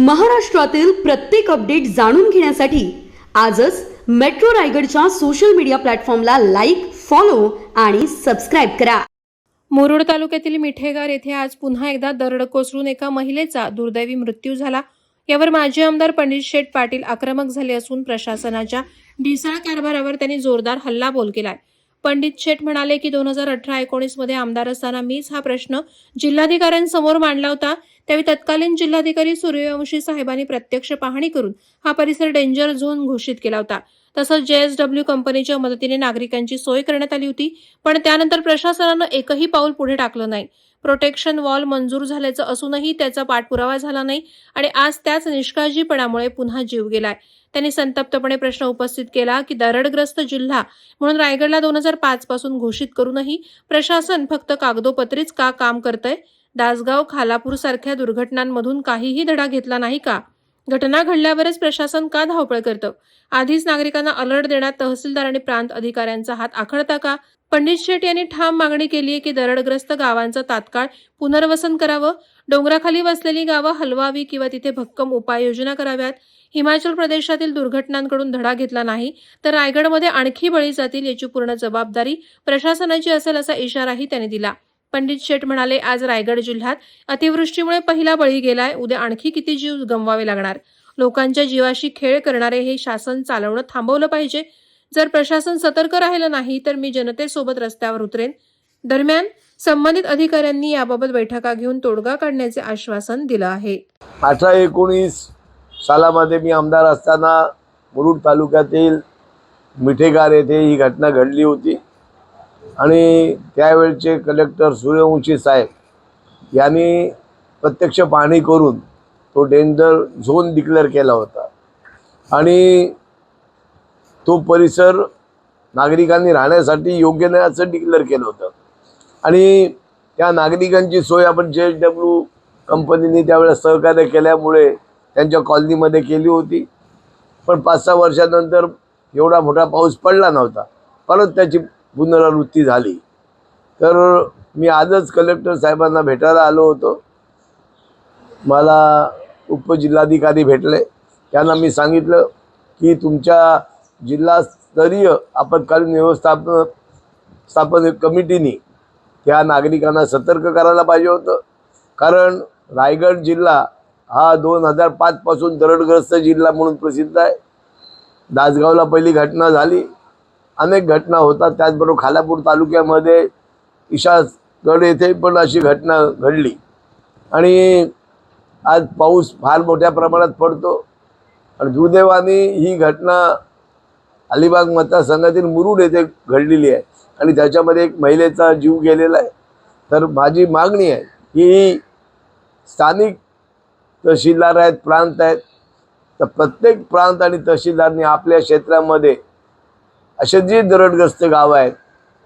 महाराष्ट्रातील प्रत्येक अपडेट जाणून घेण्यासाठी आजच मेट्रो रायगडच्या सोशल मीडिया प्लॅटफॉर्मला लाईक, फॉलो आणि सबस्क्राईब करा। मुरुड तालुक्यातील मिठेगार येथे आज पुन्हा एकदा दरड कोसळून एका महिलेचा दुर्दैवी मृत्यू झाला। यावर माजी आमदार पंडित शेठ पाटील आक्रमक झाले असून प्रशासनाच्या ढिसाळ कारभारावर त्यांनी जोरदार हल्लाबोल केलाय। पंडित शेठ म्हणाले की 2018-19 मध्ये आमदार असताना मीच हा प्रश्न जिल्हाधिकाऱ्यांसमोर मांडला होता। त्यावेळी तत्कालीन जिल्हाधिकारी सूर्यवंशी साहेबांनी प्रत्यक्ष पाहणी करून हा परिसर डेंजर झोन घोषित केला होता। तसंच JSW कंपनीच्या मदतीने नागरिकांची सोय करण्यात आली होती, पण त्यानंतर प्रशासनानं एकही पाऊल पुढे टाकलं नाही। प्रोटेक्शन वॉल मंजूर झाल्याचं असूनही त्याचा पाठपुरावा झाला नाही आणि आज त्याच निष्काळजीपणामुळे पुन्हा जीव गेलाय। त्यांनी संतप्तपणे प्रश्न उपस्थित केला की दरडग्रस्त जिल्हा म्हणून रायगडला 2005 पासून घोषित करूनही प्रशासन फक्त कागदोपत्रीच का काम करतंय? दासगाव, खालापूर सारख्या दुर्घटनांमधून काहीही धडा घेतला नाही का? घटना घडल्यावरच प्रशासन का धावपळ करतं? आधीच नागरिकांना अलर्ट देण्यात तहसीलदार आणि प्रांत अधिकाऱ्यांचा हात आखडता का? पंडित शेठ यांनी ठाम मागणी केली आहे की दरडग्रस्त गावांचं तात्काळ पुनर्वसन करावं, डोंगराखाली वसलेली गावं हलवावी किंवा तिथे भक्कम उपाययोजना कराव्यात। हिमाचल प्रदेशातील दुर्घटनांकडून धडा घेतला नाही तर रायगडमध्ये आणखी बळी जातील याची पूर्ण जबाबदारी प्रशासनाची असेल असा इशाराही त्यांनी दिला। पंडित शेठ म्हणाले, आज रायगड जिल्ह्यात अतिवृष्टीमुळे पहिला बळी गेलाय, उद्या आणखी किती जीव गमवावे लागणार? लोकांच्या जीवाशी खेळ करणारे हे शासन चालवणं थांबवलं पाहिजे। जर प्रशासन सतर्क राहिलं नाही तर मी जनतेसोबत रस्त्यावर उतरेन। दरम्यान संबंधित अधिकाऱ्यांनी याबाबत बैठका घेऊन तोडगा काढण्याचे आश्वासन दिलं आहे। 18-19 सालामध्ये मी आमदार असताना मुरुड तालुक्यातील मिठेगार येथे ही घटना घडली होती आणि त्यावेळचे कलेक्टर सूर्यवंशी साहेब यांनी प्रत्यक्ष पाहणी करून तो डेंजर झोन डिक्लेअर केला होता आणि तो परिसर नागरिकांनी राहण्यासाठी योग्य नाही असं डिक्लेअर केलं होतं आणि त्या नागरिकांची सोय आपण JSW कंपनीने त्यावेळेस सहकार्य केल्यामुळे त्यांच्या कॉलनीमध्ये केली होती। पण 5-6 वर्षानंतर एवढा मोठा पाऊस पडला नव्हता, परत त्याची पुनरावृत्ती झाली। तर मी आजच कलेक्टर साहेबांना भेटायला आलो होतो। मला उपजिल्हाधिकारी भेटले, त्यांना मी सांगितलं की तुमच्या जिल्हास्तरीय आपत्कालीन व्यवस्थापन कमिटीने त्या नागरिकांना सतर्क करायला पाहिजे होतं, कारण रायगड जिल्हा हा 2005 पासून दरडग्रस्त जिल्हा म्हणून प्रसिद्ध आहे। दासगावला पहिली घटना झाली, अनेक घटना होतात, त्याचबरोबर खालापूर तालुक्यामध्ये ईशागड येथे पण अशी घटना घडली आणि आज पाऊस फार मोठ्या प्रमाणात पडतो आणि दुर्दैवाने ही घटना अलिबाग मतदारसंघातील मुरुड येथे घडलेली आहे आणि त्याच्यामध्ये एक महिलेचा जीव गेलेला आहे। तर माझी मागणी आहे की स्थानिक तहसीलदार आहेत, प्रांत आहेत, तर प्रत्येक प्रांत आणि तहसीलदारने आपल्या क्षेत्रामध्ये असे जे दरडग्रस्त गाव आहेत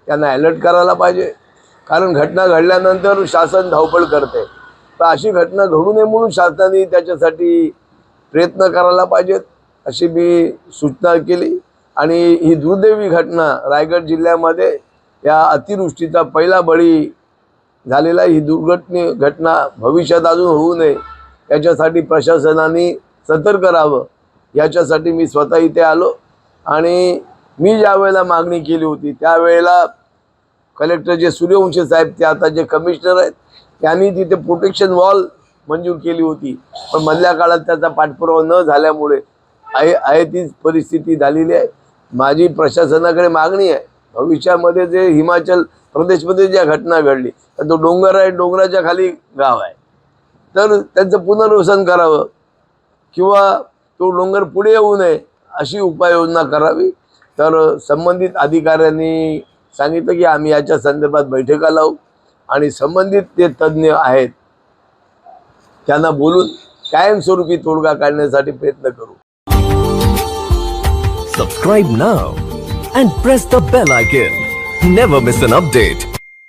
त्यांना अलर्ट करायला पाहिजे, कारण घटना घडल्यानंतर शासन धावपळ करते। तर अशी घटना घडू नये म्हणून शासनाने त्याच्यासाठी प्रयत्न करायला पाहिजेत अशी मी सूचना केली आणि ही दुर्दैवी घटना रायगड जिल्ह्यामध्ये या अतिवृष्टीचा पहिला बळी झालेला ही घटना भविष्यात अजून होऊ नये याच्यासाठी प्रशासनाने सतर्क राहावं, याच्यासाठी मी स्वतः इथे आलो आणि मी ज्या वेळेला मागणी केली होती त्यावेळेला कलेक्टर जे सूर्यवंशी साहेब ते आता जे कमिशनर आहेत त्यांनी तिथे प्रोटेक्शन वॉल मंजूर केली होती, पण मधल्या काळात त्याचा पाठपुरावा न झाल्यामुळे आहे तीच परिस्थिती झालेली आहे। माझी प्रशासनाकडे मागणी आहे, भविष्यामध्ये जे हिमाचल प्रदेशमध्ये ज्या घटना घडली तर तो डोंगर आहे, डोंगराच्या खाली गाव आहे, तर त्यांचं पुनर्वसन करावं किंवा तो डोंगर पुढे येऊ नये अशी उपाययोजना करावी। तर संबंधित अधिकाऱ्यांनी सांगितलं की आम्ही याच्या संदर्भात बैठका लावू आणि संबंधित ते तज्ज्ञ आहेत त्यांना बोलून कायमस्वरूपी तोडगा काढण्यासाठी प्रयत्न करू। Subscribe now and press the bell icon. Never miss an update.